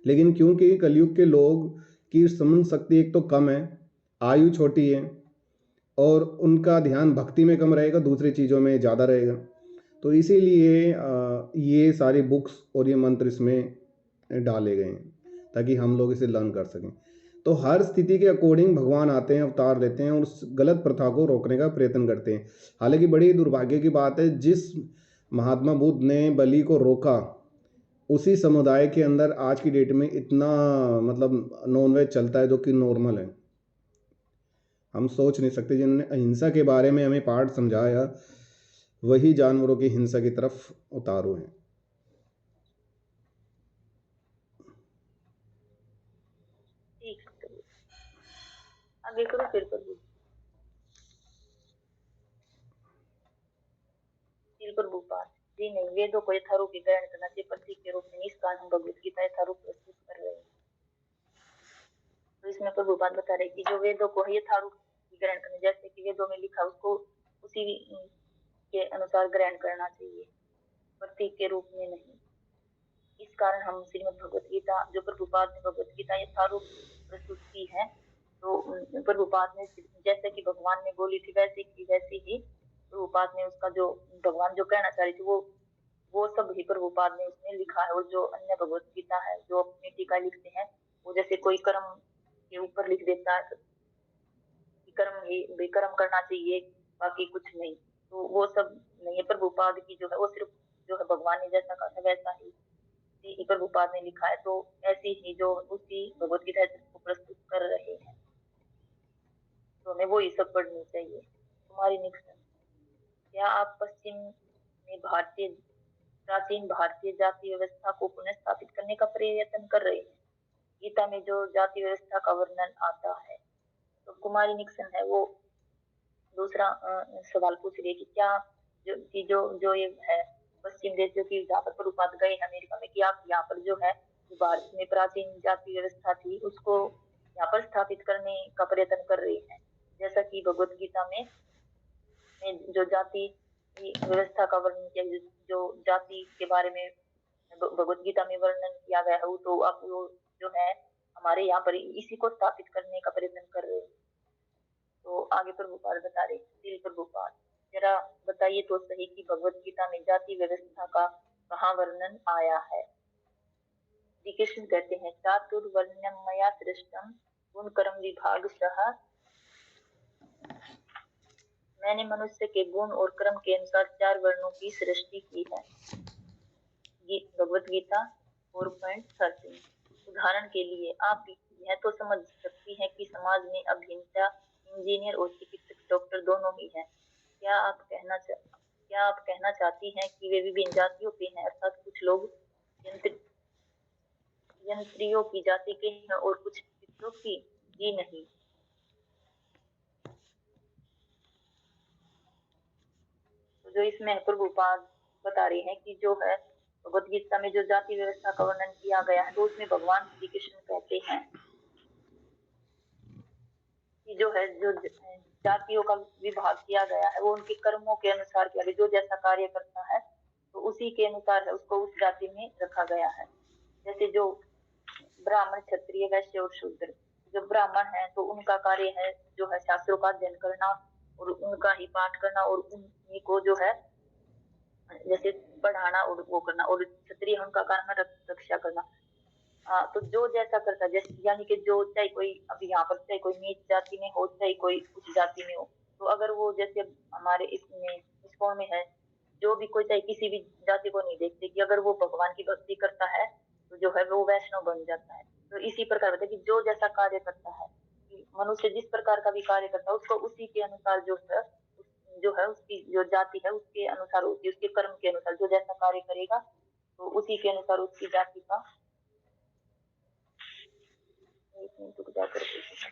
लेकिन क्योंकि कलयुग के लोग की समझ शक्ति एक तो कम है, आयु छोटी है, और उनका ध्यान भक्ति में कम रहेगा, दूसरी चीज़ों में ज़्यादा रहेगा, तो इसीलिए ये सारी बुक्स और ये मंत्र इसमें डाले गए हैं ताकि हम लोग इसे लर्न कर सकें। तो हर स्थिति के अकॉर्डिंग भगवान आते हैं, अवतार लेते हैं और उस गलत प्रथा को रोकने का प्रयत्न करते हैं। हालांकि बड़ी दुर्भाग्य की बात है, जिस महात्मा बुद्ध ने बलि को रोका, उसी समुदाय के अंदर आज की डेट में इतना मतलब नॉनवेज चलता है जो कि नॉर्मल है। हम सोच नहीं सकते, जिन्होंने अहिंसा के बारे में हमें पाठ समझाया वही जानवरों की हिंसा की तरफ उतारू हैं। ठीक है, आगे करो फिर प्रभु प्रभुपाद जी। नहीं, वेदों को यथारूप ही ग्रहण करना चाहिए प्रतीक के रूप में, इस कारण हम भगवत गीता यथारूप प्रस्तुत कर रहे हैं। तो इसमें प्रभुपाद बता रहे कि जो वेदों को यथारूप ग्रहण करना, जैसे कि वेदों में लिखा उसको उसी के अनुसार ग्रहण करना चाहिए, प्रतीक के रूप में नहीं। इस कारण हम श्रीमद् भगवत गीता, जो प्रभुपाद ने भगवत गीता यथारूप प्रस्तुत की है, तो प्रभुपाद ने जैसे कि भगवान ने बोली थी वैसे की वैसे ही प्रभुपाद ने उसका जो भगवान जो कहना चाह रही थी वो सब ही प्रभुपाद ने उसमें लिखा है। और जो अन्य भगवत गीता है जो अपनी टीका लिखते हैं, वो जैसे कोई कर्म के ऊपर लिख देता है कि कर्म ही कर्म करना चाहिए, बाकी कुछ नहीं। तो वो सब नहीं है। प्रभुपाद की जो है वो सिर्फ जो है भगवान ने जैसा कहा था वैसा ही प्रभुपाद ने लिखा है, तो ऐसी ही जो उसी भगवत गीता को प्रस्तुत कर रहे हैं, तो हमें वो ये सब पढ़नी चाहिए। तुम्हारी नेक्स्ट, क्या आप पश्चिम में प्राचीन भारतीय जाति व्यवस्था को पुनः स्थापित करने का प्रयत्न कर रहे हैं? गीता में जो जाति व्यवस्था का वर्णन आता है, तो कुमारी निक्सन है वो दूसरा सवाल पूछ रही है कि क्या जो ये है पश्चिम देशों की जहाँ पर प्रभुपाद गए हैं अमेरिका में, कि आप यहाँ पर जो है जो भारत में प्राचीन जाति व्यवस्था थी उसको यहाँ पर स्थापित करने का प्रयत्न कर रहे हैं, जैसा कि भगवत गीता में जो जाति व्यवस्था का वर्णन किया, जो जाति के बारे में भगवत गीता में वर्णन किया गया है, तो आप वो जो है हमारे यहाँ पर इसी को स्थापित करने का प्रयत्न कर रहे हैं। तो आगे प्रभुपाद बता रहे, श्री प्रभुपाद जरा बताइए तो सही कि भगवत गीता में जाति व्यवस्था का कहाँ वर्णन आया है? श्री कृष्ण कहते हैं, चातुर्वर्ण्यम मया सृष्टम गुण कर्म विभाग सह, मैंने मनुष्य के गुण और कर्म के अनुसार 4 वर्णों की सृष्टि की है। भगवत गीता 4.13। उदाहरण के लिए आप यह तो समझ सकती हैं कि समाज में अभियंता, इंजीनियर और चिकित्सक, डॉक्टर दोनों ही हैं। क्या आप कहना चाहती हैं कि वे विभिन्न जातियों के हैं, अर्थात कुछ लोग यंत्रियों की जाति के हैं और कुछ पितरों की? जी नहीं। तो जो इसमें प्रभुपाद बता रहे हैं कि जो है भगवत गीता में जो जाति व्यवस्था का वर्णन किया गया है, तो उसमें भगवान श्री कृष्ण कहते हैं कि जो है जो जातियों का विभाग किया गया है वो उनके कर्मों के अनुसार किया गया, जो जैसा कार्य करता है तो उसी के अनुसार है उसको उस जाति में रखा गया है। जैसे जो ब्राह्मण, क्षत्रिय, वैश्य और शूद्र, जो ब्राह्मण है तो उनका कार्य है जो है शास्त्रों का अध्ययन करना और उनका ही पाठ करना और उन्हीं को जो है जैसे पढ़ाना और वो करना, और क्षत्रिय उनका काम है रक्षा करना। तो जो जैसा करता है, जैसे यानी कि जो चाहे कोई अभी यहाँ पर चाहे कोई नीच जाति में हो चाहे कोई उच्च जाति में हो, तो अगर वो जैसे हमारे इसमें इस्कॉन में है, जो भी कोई चाहे किसी भी जाति को नहीं देखते कि अगर वो भगवान की भक्ति करता है तो जो है वो वैष्णव बन जाता है। तो इसी प्रकार होता है कि जो जैसा कार्य करता है, मनुष्य जिस प्रकार का भी कार्य करता है उसको उसी के अनुसार जो है उसकी जो जाति है उसके अनुसार होती है, उसके कर्म के अनुसार जो जैसा कार्य करेगा तो उसी के अनुसार उसकी जाति का।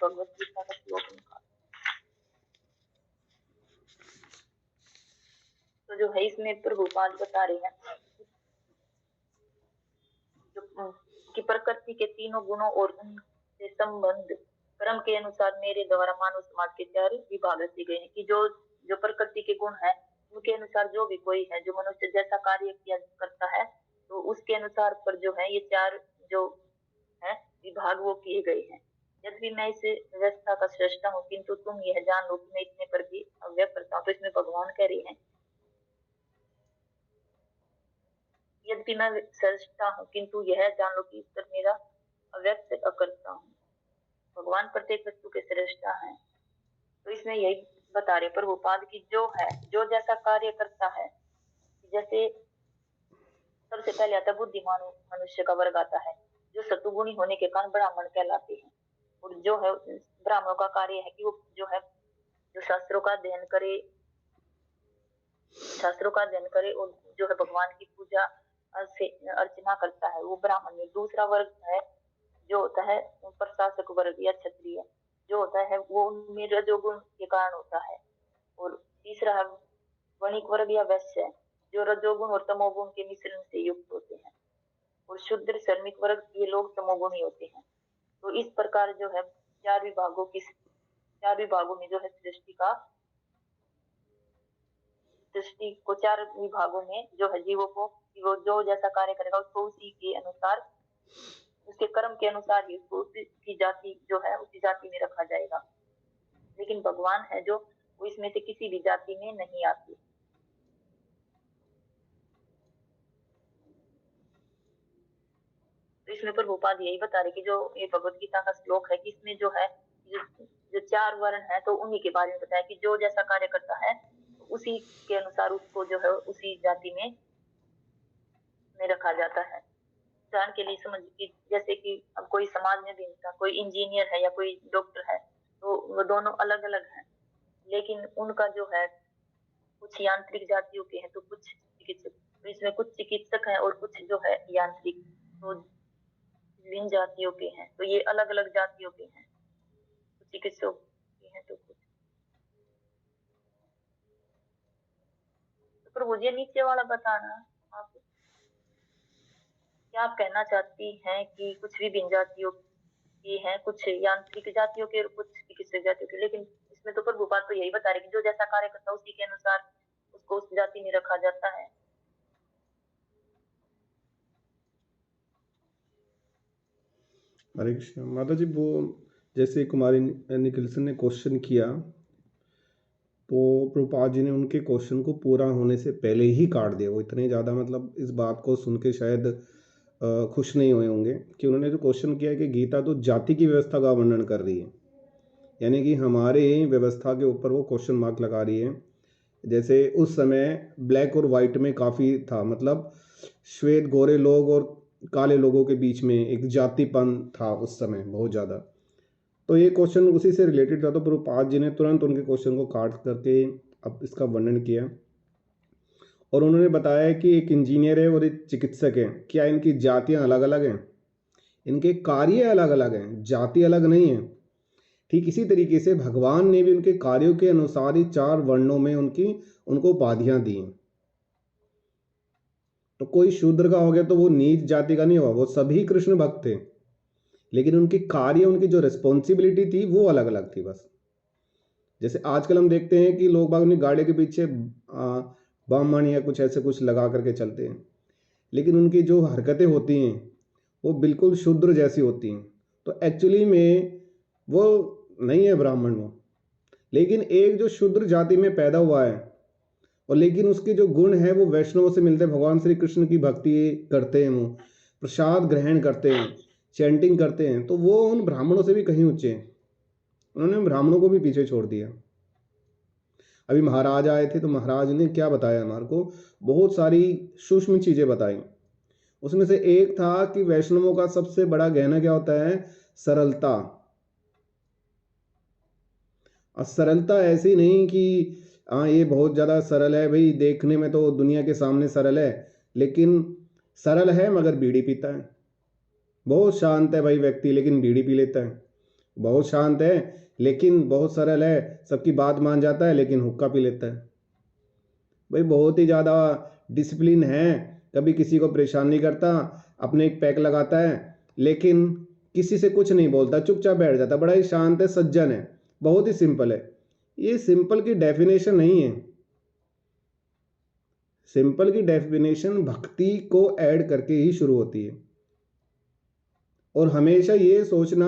भगवत गीता का श्लोक निकाल, तो जो है इसमें प्रभुपाद बता रहे हैं कि प्रकृति के तीनों गुणों और उनसे संबंध कर्म के अनुसार मेरे द्वारा मानव समाज के 4 विभाग रचे गए हैं, कि जो प्रकृति के गुण है उनके अनुसार जो भी कोई है, जो मनुष्य जैसा कार्य किया करता है तो उसके अनुसार पर जो है ये 4 जो है विभाग वो किए गए हैं। यदि मैं इस व्यवस्था का सृष्टा हूँ किंतु तुम यह जान लो कि मैं इसमें पर भी अव्यक्त करता हूँ। तो इसमें भगवान कह रहे हैं, यदि मैं सृष्टा हूँ किंतु यह जान लो कि इस पर मेरा अव्यक्त अकर्ता हूँ। भगवान प्रत्येक वस्तु के सृष्टा हैं। तो इसमें यही बता रहे प्रभुपाद की जो है जो जैसा कार्य करता है, जैसे सबसे पहले आता बुद्धिमान मनुष्य का वर्ग आता है, जो सतुगुणी होने के कारण ब्राह्मण कहलाते हैं। और जो है ब्राह्मणों का कार्य है कि वो जो है जो शास्त्रों का अध्ययन करे और जो है भगवान की पूजा अर्चना करता है, वो ब्राह्मण में। दूसरा वर्ग है जो होता है प्रशासक वर्ग या क्षत्रिय, जो होता है वो उनमें रजोगुण के कारण होता है। और तीसरा है वणिक वर्ग या वैश्य, जो रजोगुण और तमोगुण के मिश्रण से युक्त होते हैं। और शूद्र, श्रमिक वर्ग, ये लोग तमोगुणी होते हैं। तो इस प्रकार जो है 4 विभागों में जो है सृष्टि को 4 विभागों में जो है जीवों को वो जो जैसा कार्य करेगा उसको उसी के अनुसार उसके कर्म के अनुसार ही उसको उसकी जाति जो है उसी जाति में रखा जाएगा। लेकिन भगवान है जो वो इसमें से किसी भी जाति में नहीं आती। तो इसमें प्रभुपाद यही बता रहे कि जो ये भगवत गीता का श्लोक है कि इसमें जो है जो 4 वर्ण है तो उन्हीं के बारे में बताया कि जो जैसा कार्य करता है उसी के अनुसार उसको जो है उसी जाति में रखा जाता है। उदाहरण के लिए समझ कि जैसे कि अब कोई समाज में भी इंसान, कोई इंजीनियर है या कोई डॉक्टर है, तो वो दोनों अलग अलग हैं, लेकिन उनका जो है कुछ यांत्रिक जातियों के हैं तो कुछ चिकित्सक, तो इसमें कुछ चिकित्सक हैं और कुछ जो है यांत्रिक, तो विभिन्न जातियों के हैं, तो ये अलग अलग जातियों के हैं, कुछ चिकित्सक के हैं तो कुछ। तो प्रभु जी नीचे वाला बताना आप क्या आप कहना चाहती हैं कि कुछ भी भिन्न जातियों के हैं, कुछ यांत्रिक जातियों के और कुछ चिकित्सक जातियों के, लेकिन इसमें तो प्रभुपाद तो यही बता रहे कि जो जैसा कार्य करता है उसी के अनुसार उसको उस जाति में रखा जाता है। हरे कृष्ण माता जी। वो जैसे कुमारी निखिलसन ने क्वेश्चन किया तो प्रभुपाद जी ने उनके क्वेश्चन को पूरा होने से पहले ही काट दिया। वो इतने ज़्यादा मतलब इस बात को सुन के शायद खुश नहीं हुए होंगे कि उन्होंने जो क्वेश्चन किया कि गीता तो जाति की व्यवस्था का वर्णन कर रही है, यानी कि हमारे व्यवस्था के ऊपर वो क्वेश्चन मार्क लगा रही है। जैसे उस समय ब्लैक और वाइट में काफ़ी था, मतलब श्वेत गोरे लोग और काले लोगों के बीच में एक जातिपन था उस समय बहुत ज़्यादा। तो ये क्वेश्चन उसी से रिलेटेड था, तो प्रभुपाद जी ने तुरंत उनके क्वेश्चन को काट करके अब इसका वर्णन किया और उन्होंने बताया कि एक इंजीनियर है और एक चिकित्सक है, क्या इनकी जातियाँ अलग अलग हैं? इनके कार्य अलग अलग हैं, जाति अलग नहीं है। ठीक इसी तरीके से भगवान ने भी उनके कार्यों के अनुसार ही 4 वर्णों में उनको उपाधियां दी। तो कोई शूद्र का हो गया तो वो नीच जाति का नहीं हुआ, वो सभी कृष्ण भक्त थे, लेकिन उनके कार्य, उनकी जो रिस्पॉन्सिबिलिटी थी वो अलग अलग थी बस। जैसे आजकल हम देखते हैं कि लोग बाग अपनी गाड़ी के पीछे ब्राह्मण या कुछ ऐसे कुछ लगा करके चलते हैं, लेकिन उनकी जो हरकतें होती हैं वो बिल्कुल शूद्र जैसी होती हैं। तो एक्चुअली में वो नहीं है ब्राह्मण वो, लेकिन एक जो शूद्र जाति में पैदा हुआ है और लेकिन उसके जो गुण है वो वैष्णवों से मिलते हैं। भगवान श्री कृष्ण की भक्ति करते हैं, वो प्रसाद ग्रहण करते हैं, चैंटिंग करते हैं, तो वो उन ब्राह्मणों से भी कहीं ऊंचे हैं। उन्होंने ब्राह्मणों को भी पीछे छोड़ दिया। अभी महाराज आए थे तो महाराज ने क्या बताया हमारे को, बहुत सारी सूक्ष्म चीजें बताई। उसमें से एक था कि वैष्णवों का सबसे बड़ा गहना क्या होता है? सरलता। और सरलता ऐसी नहीं कि हाँ ये बहुत ज़्यादा सरल है भाई, देखने में तो दुनिया के सामने सरल है, लेकिन सरल है मगर बीड़ी पीता है। बहुत शांत है भाई व्यक्ति, लेकिन बीड़ी पी लेता है। बहुत शांत है लेकिन बहुत सरल है, सबकी बात मान जाता है, लेकिन हुक्का पी लेता है। भाई बहुत ही ज़्यादा डिसिप्लिन है, कभी किसी को परेशान नहीं करता, अपने एक पैक लगाता है, लेकिन किसी से कुछ नहीं बोलता, चुपचाप बैठ जाता, बड़ा ही शांत है, सज्जन है, बहुत ही सिंपल है। ये सिंपल की डेफिनेशन नहीं है। सिंपल की डेफिनेशन भक्ति को ऐड करके ही शुरू होती है। और हमेशा ये सोचना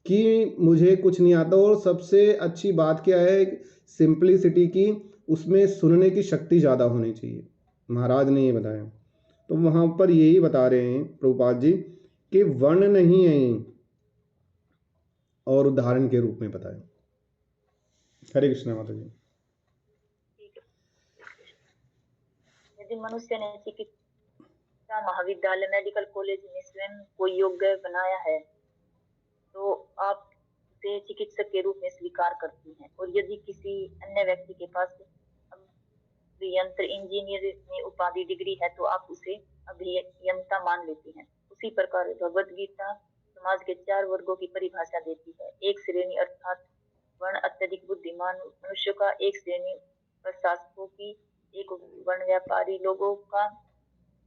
कि मुझे कुछ नहीं आता, और सबसे अच्छी बात क्या है सिंपलिसिटी की, उसमें सुनने की शक्ति ज़्यादा होनी चाहिए। महाराज ने ये बताया, तो वहाँ पर यही बता रहे हैं प्रभुपाद जी कि वर्ण नहीं है और उदाहरण के रूप में बताया। हरे कृष्ण माता जी। ठीक है। यदि मनुष्य ने चिकित्सा महाविद्यालय मेडिकल कॉलेज में स्वयं को योग्य बनाया है तो आप उसे चिकित्सक के रूप में स्वीकार करती हैं, और यदि किसी अन्य व्यक्ति के पास अभियंत्र इंजीनियर में उपाधि डिग्री है तो आप उसे अभियंता मान लेती हैं। उसी प्रकार भगवद गीता समाज के 4 वर्गों की परिभाषा देती है। एक श्रेणी अर्थात वर्ण अत्यधिक बुद्धिमान मनुष्य का, एक श्रेणी प्रशासकों की, एक वर्ण व्यापारी लोगों का,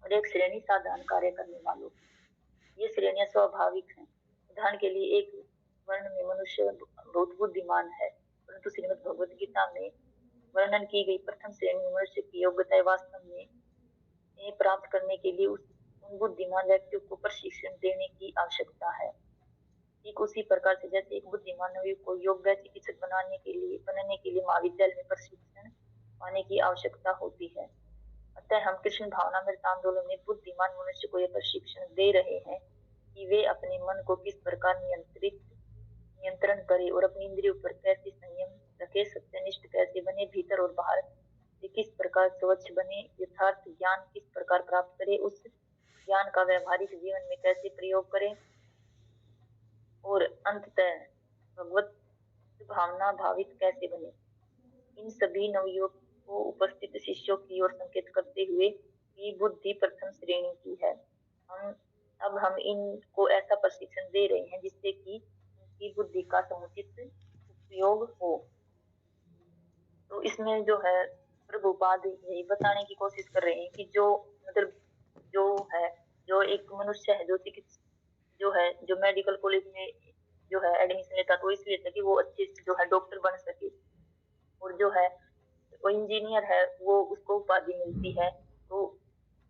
और एक श्रेणी साधारण कार्य करने वालों की। ये श्रेणियां स्वाभाविक हैं। उदाहरण के लिए एक वर्ण में मनुष्य बहुत बुद्धिमान है, परंतु श्रीमद् भगवद गीता में वर्णन की गई प्रथम श्रेणी मनुष्य की योग्यता वास्तव में प्राप्त करने के लिए उन बुद्धिमान व्यक्तियों को प्रशिक्षण देने की आवश्यकता है। ठीक उसी प्रकार से जैसे एक बुद्धिमान को योग्य चिकित्सक बनने के लिए महाविद्यालय में प्रशिक्षण पाने की आवश्यकता होती है। अतः हम कृष्ण भावनामृत आंदोलन में बुद्धिमान मनुष्य को यह प्रशिक्षण दे रहे हैं कि वे अपने मन को किस प्रकार नियंत्रण करे और अपनी इंद्रियों पर कैसे संयम रखे, सत्यनिष्ठ कैसे बने, भीतर और बाहर से किस प्रकार स्वच्छ बने, यथार्थ ज्ञान किस प्रकार प्राप्त करे, उस ज्ञान का व्यवहारिक जीवन में कैसे प्रयोग करें और अंततः भगवत भावना भावित कैसे बने। इन सभी नवयुवक को उपस्थित शिष्यों की ओर संकेत करते हुए कि बुद्धि प्रथम श्रेणी की है। हम इनको ऐसा प्रशिक्षण दे रहे हैं जिससे कि उनकी बुद्धि का समुचित उपयोग हो। तो इसमें जो है प्रभुपाद यही बताने की कोशिश कर रहे हैं कि जो मतलब जो एक मनुष्य है, जो मेडिकल कॉलेज में जो है एडमिशन लेता, तो इसलिए था कि वो अच्छे से जो है डॉक्टर बन सके, और जो है वो इंजीनियर है वो उसको उपाधि मिलती है। तो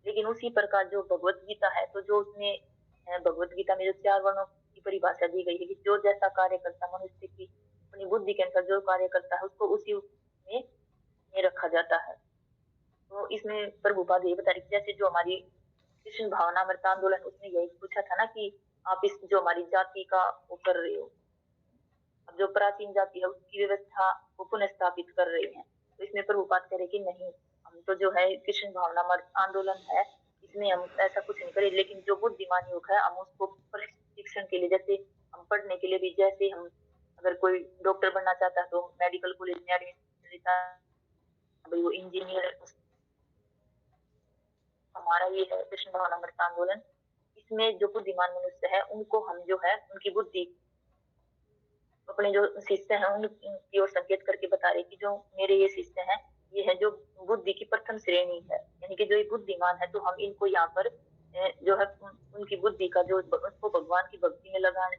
लेकिन उसी प्रकार जो भगवत गीता है, तो जो उसमें भगवत गीता में जो 4 वर्णों की परिभाषा दी गई है कि जो जैसा कार्य करता, मनुष्य की अपनी बुद्धि के अनुसार जो कार्य करता है उसको उसी में रखा जाता है। तो इसमें प्रभुपाद ये बता रहे जैसे जो हमारी कृष्ण भावनामृत आंदोलन, उसने यही पूछा था ना कि आप इस जो हमारी जाति का वो कर रहे हो, अब जो प्राचीन जाति है उसकी व्यवस्था को पुनः स्थापित कर रहे हैं। तो इसमें प्रभुपाद कह रहे कि नहीं, हम तो जो है कृष्ण भावनामृत आंदोलन है इसमें हम ऐसा कुछ नहीं करें, लेकिन जो बुद्धिमान युवक है हम उसको प्रशिक्षण के लिए, जैसे हम पढ़ने के लिए भी, जैसे हम अगर कोई डॉक्टर बनना चाहता है तो मेडिकल कॉलेज में एडमिशन लेता है, भाई वो इंजीनियर, हमारा ये है कृष्ण भावनामृत आंदोलन। इसमें जो बुद्धिमान मनुष्य है उनको हम जो है उनकी बुद्धि, अपने जो शिष्य हैं उनकी ओर संकेत करके बता रहे कि जो मेरे ये शिष्य हैं ये है जो बुद्धि की प्रथम श्रेणी है, यानी कि जो ये बुद्धिमान है, तो हम इनको यहाँ पर जो है उनकी बुद्धि का जो उसको भगवान की भक्ति में लगाने,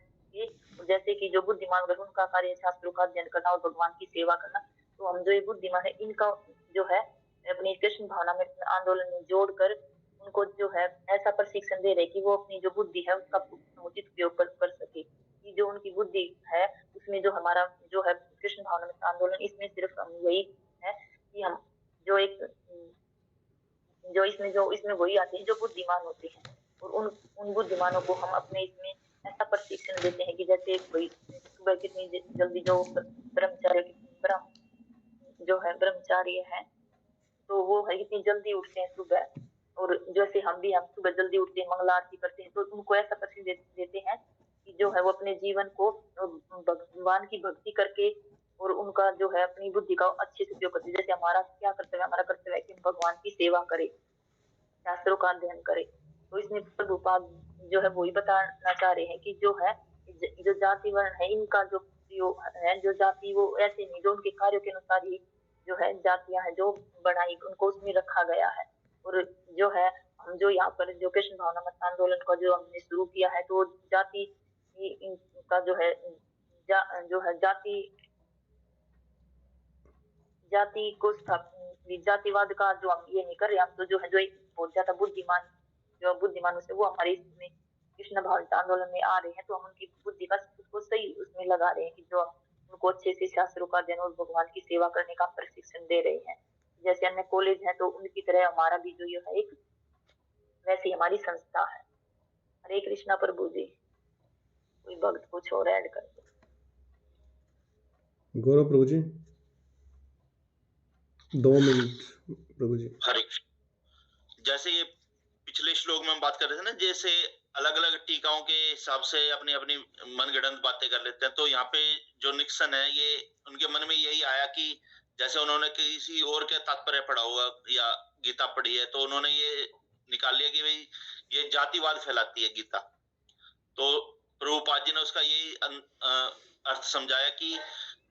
जैसे कि जो बुद्धिमान वर्ग उनका कार्य शास्त्रों का अध्ययन करना और भगवान की सेवा करना, तो हम जो ये बुद्धिमान है इनका जो है अपनी कृष्ण भावना में आंदोलन में जोड़कर उनको जो है ऐसा प्रशिक्षण दे रहे कि वो अपनी जो बुद्धि है उसका समुचित उपयोग कर सके। कि जो उनकी बुद्धि है उसमें जो हमारा जो है कृष्ण भावना में आंदोलन, इसमें सिर्फ हम यही है कि हम जो एक जो इसमें वही आते हैं जो बुद्धिमान होते हैं, और उन बुद्धिमानों को हम अपने इसमें ऐसा प्रशिक्षण देते हैं कि जैसे कोई सुबह कितनी जल्दी जो ब्रह्मचार्य है तो वो है इतनी जल्दी उठते हैं सुबह, और जैसे हम सुबह जल्दी उठते हैं, मंगला आरती करते हैं, तो उनको ऐसा प्रशिक्षण देते हैं कि जो है वो अपने जीवन को भगवान की भक्ति करके और उनका जो है अपनी बुद्धि का अच्छे से उपयोग करते हैं। जैसे हमारा क्या कर्तव्य है, हमारा कर्तव्य है कि हम भगवान की सेवा करें, शास्त्रों का अध्ययन करें। तो इसमें प्रभुपाद जो है वही बताना चाह रहे हैं कि जो है जो जाति वर्ण है इनका जो है, जो जाति वो ऐसे नहीं, जो उनके कार्यों के अनुसार ही जो है जातियां हैं जो बनाई, उनको उसमें रखा गया है। और जो है हम जो यहाँ पर जो कृष्ण भावनामृत आंदोलन का जो हमने शुरू किया है, तो जाति का जो है जाति को जातिवाद का जो हम ये नहीं कर रहे, हम तो जो है जो एक बहुत ज्यादा बुद्धिमान से वो हमारे इसमें कृष्ण भावनामृत आंदोलन में आ रहे हैं, तो हम उनकी बुद्धि का उसको सही उसमें लगा रहे हैं कि जो उनको अच्छे से शास्त्रों का अध्ययन और भगवान की सेवा करने का प्रशिक्षण दे रहे हैं। जैसे अन्य कॉलेज है तो उनकी तरह हमारा भी जो ये है एक वैसी हमारी संस्था है। हरे कृष्णा प्रभु जी, कोई भक्त कुछ और ऐड कर दो। गौरव प्रभु जी 2 मिनट प्रभु जी। हरे जैसे ये पिछले श्लोक में हम बात कर रहे थे ना, जैसे अलग अलग टीकाओं के हिसाब से अपनी अपनी मनगढ़ंत बातें कर लेते हैं, तो यहाँ पे जो निक्सन है ये उनके मन में यही आया कि जैसे उन्होंने किसी और के तात्पर्य पढ़ा होगा या गीता पढ़ी है, तो उन्होंने ये निकाल लिया कि भाई ये जातिवाद फैलाती है गीता। तो प्रभुपाद जी ने उसका यही अर्थ समझाया कि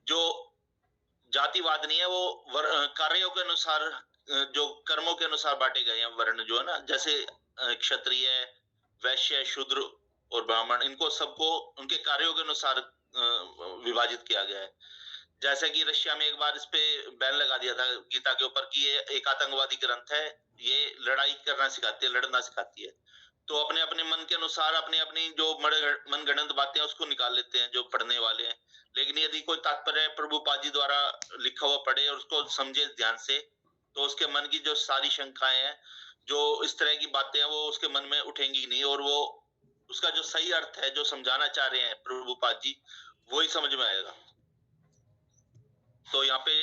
जो जातिवाद नहीं है वो कार्यों के अनुसार, जो कर्मों के अनुसार बांटे गए हैं वर्ण जो है ना, जैसे क्षत्रिय, वैश्य, शूद्र और ब्राह्मण, इनको सबको उनके कार्यों के अनुसार विभाजित किया गया है। जैसे कि रशिया में एक बार इस पे बैन लगा दिया था गीता के ऊपर कि ये एक आतंकवादी ग्रंथ है, ये लड़ाई करना सिखाती है, लड़ना सिखाती है। तो अपने अपने मन के अनुसार अपनी अपनी जो मनगढ़ंत बातें हैं उसको निकाल लेते हैं जो पढ़ने वाले हैं। लेकिन यदि कोई तात्पर्य प्रभुपाद जी द्वारा लिखा हुआ पढ़े और उसको समझे ध्यान से, तो उसके मन की जो सारी शंकाएं हैं, जो इस तरह की बातें हैं, वो उसके मन में उठेंगी नहीं, और वो उसका जो सही अर्थ है जो समझाना चाह रहे हैं प्रभुपाद जी, वही समझ में आएगा। तो यहाँ पे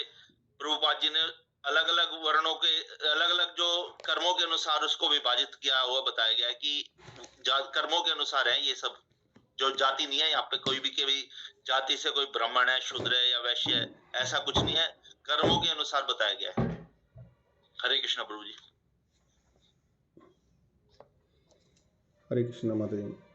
प्रभुपाद जी ने अलग अलग वर्णों के अलग अलग जो कर्मों के अनुसार उसको विभाजित किया हुआ बताया गया है कि कर्मों के अनुसार है ये सब, जो जाति नहीं है यहाँ पे, कोई भी जाति से कोई ब्राह्मण है, शूद्र है या वैश्य है, ऐसा कुछ नहीं है, कर्मों के अनुसार बताया गया है। हरे कृष्णा प्रभु जी। हरे कृष्णा माता जी।